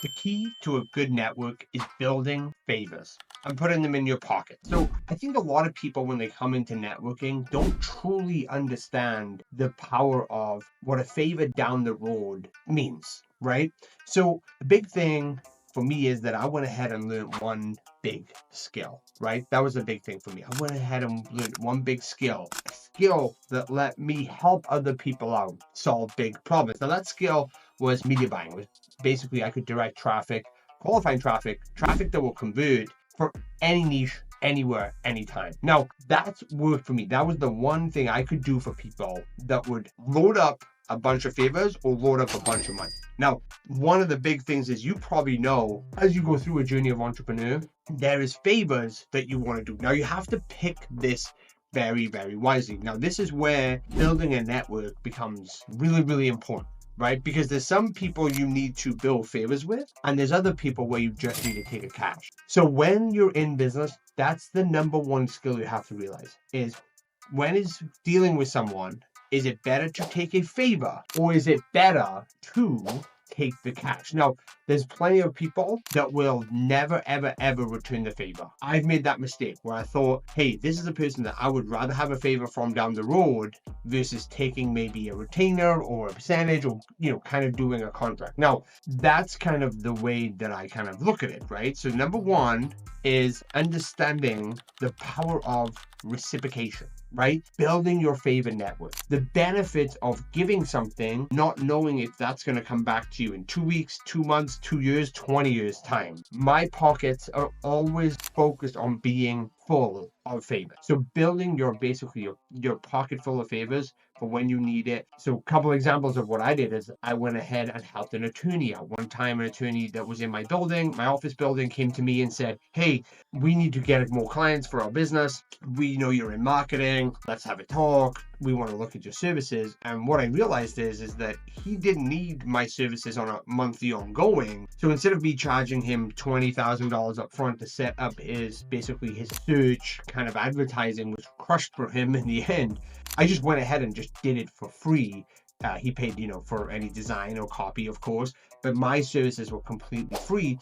The key to a good network is building favors and putting them in your pocket. So I think a lot of people, when they come into networking, don't truly understand the power of what a favor down the road means, right? So the big thing for me is that I went ahead and learned one big skill, right? That was a big thing for me. I went ahead and learned one big skill, a skill that let me help other people out, solve big problems. Now that skill was media buying. It was basically I could direct traffic, qualifying traffic that will convert for any niche, anywhere, anytime. Now that's worked for me. That was the one thing I could do for people that would load up a bunch of favors or load up a bunch of money. Now, one of the big things is you probably know as you go through a journey of entrepreneur, there is favors that you want to do. Now you have to pick this very, very wisely. Now, this is where building a network becomes really, really important, right? Because there's some people you need to build favors with, and there's other people where you just need to take a cash. So when you're in business, that's the number one skill you have to realize is when is dealing with someone, is it better to take a favor or is it better to take the cash? Now, there's plenty of people that will never, ever, ever return the favor. I've made that mistake where I thought, hey, this is a person that I would rather have a favor from down the road versus taking maybe a retainer or a percentage or, kind of doing a contract. Now, that's kind of the way that I kind of look at it, right? So number one is understanding the power of reciprocation, right? Building your favor network. The benefits of giving something, not knowing if that's going to come back to you in 2 weeks, 2 months, 2 years, 20 years time. My pockets are always focused on being full of favors. So building your pocket full of favors for when you need it. So a couple examples of what I did is I went ahead and helped an attorney out. One time an attorney that was in my building, my office building, came to me and said, hey, we need to get more clients for our business. We know you're in marketing. Let's have a talk. We want to look at your services. And what I realized is that he didn't need my services on a monthly ongoing. So instead of me charging him $20,000 up front to set up his search kind of advertising, which crushed for him in the end, I just went ahead and just did it for free. He paid, for any design or copy, of course, but my services were completely free.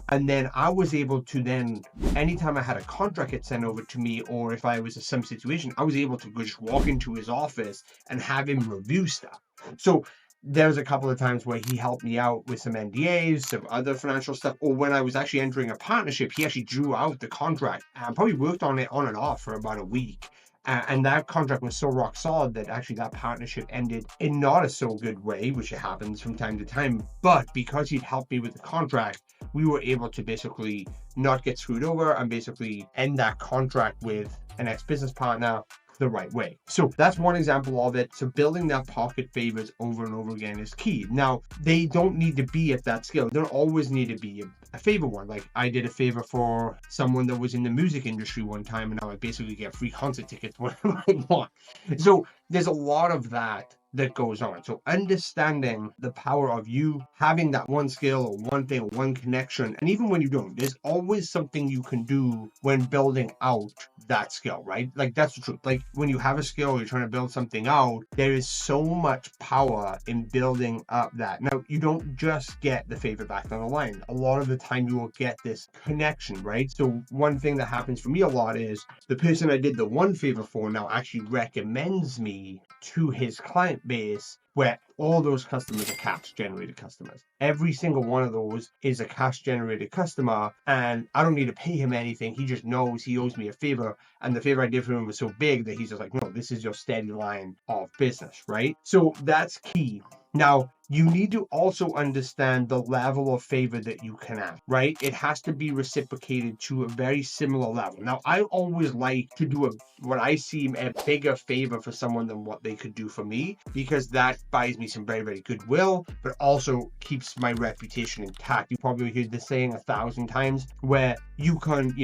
And then I was able to then, anytime I had a contract get sent over to me, or if I was in some situation, I was able to just walk into his office and have him review stuff. So there was a couple of times where he helped me out with some NDAs, some other financial stuff, or when I was actually entering a partnership, he actually drew out the contract and probably worked on it on and off for about a week. And that contract was so rock solid that actually that partnership ended in not a so good way, which it happens from time to time. But because he'd helped me with the contract, we were able to basically not get screwed over and basically end that contract with an ex-business partner the right way. So that's one example of it. So building that pocket favors over and over again is key. Now, they don't need to be at that scale. They don't always need to be a favor one. Like I did a favor for someone that was in the music industry one time, and now I basically get free concert tickets whenever I want. So there's a lot of that goes on. So understanding the power of you having that one skill or one thing or one connection, and even when you don't, there's always something you can do when building out that skill, right? Like that's the truth. Like when you have a skill, you're trying to build something out, there is so much power in building up that. Now, you don't just get the favor back down the line. A lot of the time you will get this connection, right? So one thing that happens for me a lot is the person I did the one favor for now actually recommends me to his client base, where all those customers are cash generated customers. Every single one of those is a cash generated customer, and I don't need to pay him anything. He just knows he owes me a favor, and the favor I did for him was so big that he's just like, no, this is your steady line of business, right? So that's key. Now, you need to also understand the level of favor that you can have, right? It has to be reciprocated to a very similar level. Now, I always like to do what I see a bigger favor for someone than what they could do for me, because that buys me some very, very goodwill, but also keeps my reputation intact. You probably heard the saying 1,000 times where you can,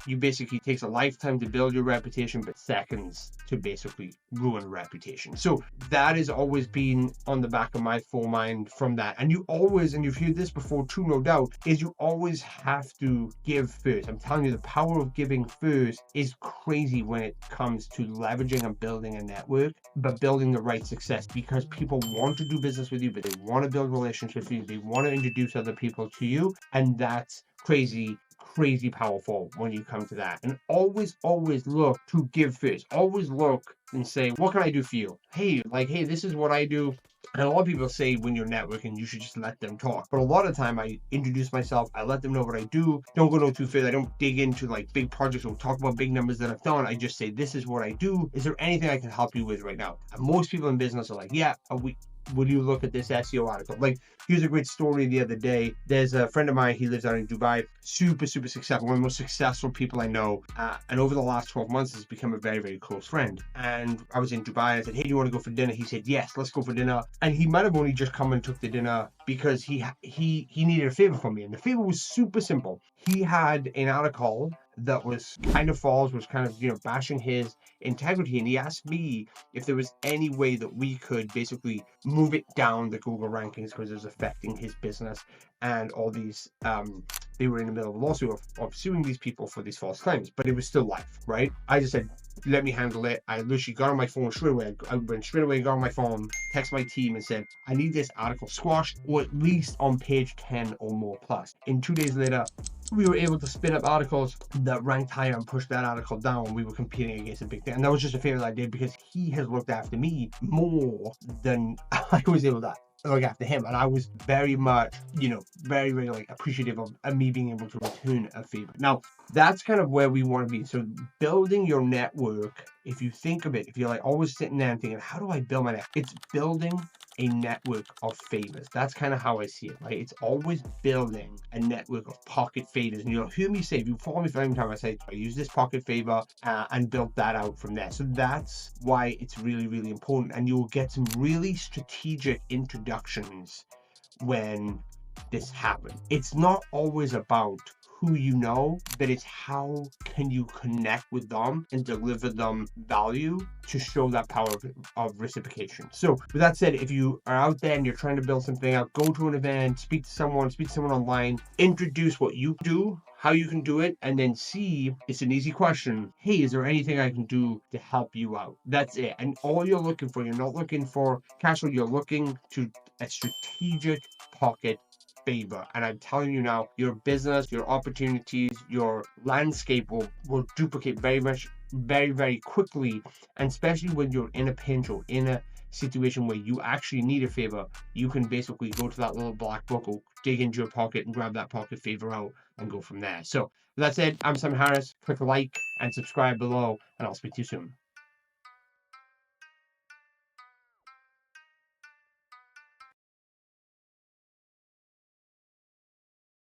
you basically takes a lifetime to build your reputation, but seconds to basically ruin a reputation. So that has always been on the back of my full mind from that. And you always, and you've heard this before too, no doubt, is you always have to give first. I'm telling you, the power of giving first is crazy when it comes to leveraging and building a network, but building the right success, because people want to do business with you, but they want to build relationships with you. They want to introduce other people to you. And that's crazy powerful when you come to that. And always look to give first. Always look and say, what can I do for you? Hey, this is what I do. And a lot of people say when you're networking, you should just let them talk. But a lot of time I introduce myself, I let them know what I do. Don't go no too far. I don't dig into like big projects or talk about big numbers that I've done. I just say, this is what I do. Is there anything I can help you with right now? And most people in business are like, yeah, will you look at this SEO article? Like, here's a great story the other day. There's a friend of mine, he lives out in Dubai, super successful, one of the most successful people I know. And over the last 12 months, has become a very close friend. And I was in Dubai and I said, hey, do you want to go for dinner? He said, yes, let's go for dinner. And he might have only just come and took the dinner because he needed a favor from me. And the favor was super simple. He had an article that was kind of false, was kind of, bashing his integrity. And he asked me if there was any way that we could basically move it down the Google rankings because it was affecting his business and all these, they were in the middle of a lawsuit of suing these people for these false claims, but it was still live, right? I just said, let me handle it. I literally got on my phone straight away. I went straight away, got on my phone, text my team and said, I need this article squashed or at least on page 10 or more plus. And 2 days later, we were able to spin up articles that ranked higher and push that article down. We were competing against a big thing. And that was just a favor that I did because he has looked after me more than I was able to look after him. And I was very much, very like appreciative of me being able to return a favor. Now, that's kind of where we want to be. So building your network, if you think of it, if you're like always sitting there and thinking, how do I build my network? It's building a network of favors. That's kind of how I see it, right? It's always building a network of pocket favors. And you'll hear me say, if you follow me for any time, I say, I use this pocket favor and build that out from there. So that's why it's really important. And you'll get some really strategic introductions when this happens. It's not always about who you know, but it's how can you connect with them and deliver them value to show that power of reciprocation. So with that said, if you are out there and you're trying to build something out, go to an event, speak to someone online, introduce what you do, how you can do it, and then see, it's an easy question. Hey, is there anything I can do to help you out? That's it. And all you're looking for, you're not looking for cash flow, you're looking to a strategic pocket favor. And I'm telling you now, your business, your opportunities, your landscape will duplicate very quickly. And especially when you're in a pinch or in a situation where you actually need a favor, you can basically go to that little black book or dig into your pocket and grab that pocket favor out and go from there. So with that said, I'm Sam Harris. Click like and subscribe below, and I'll speak to you soon.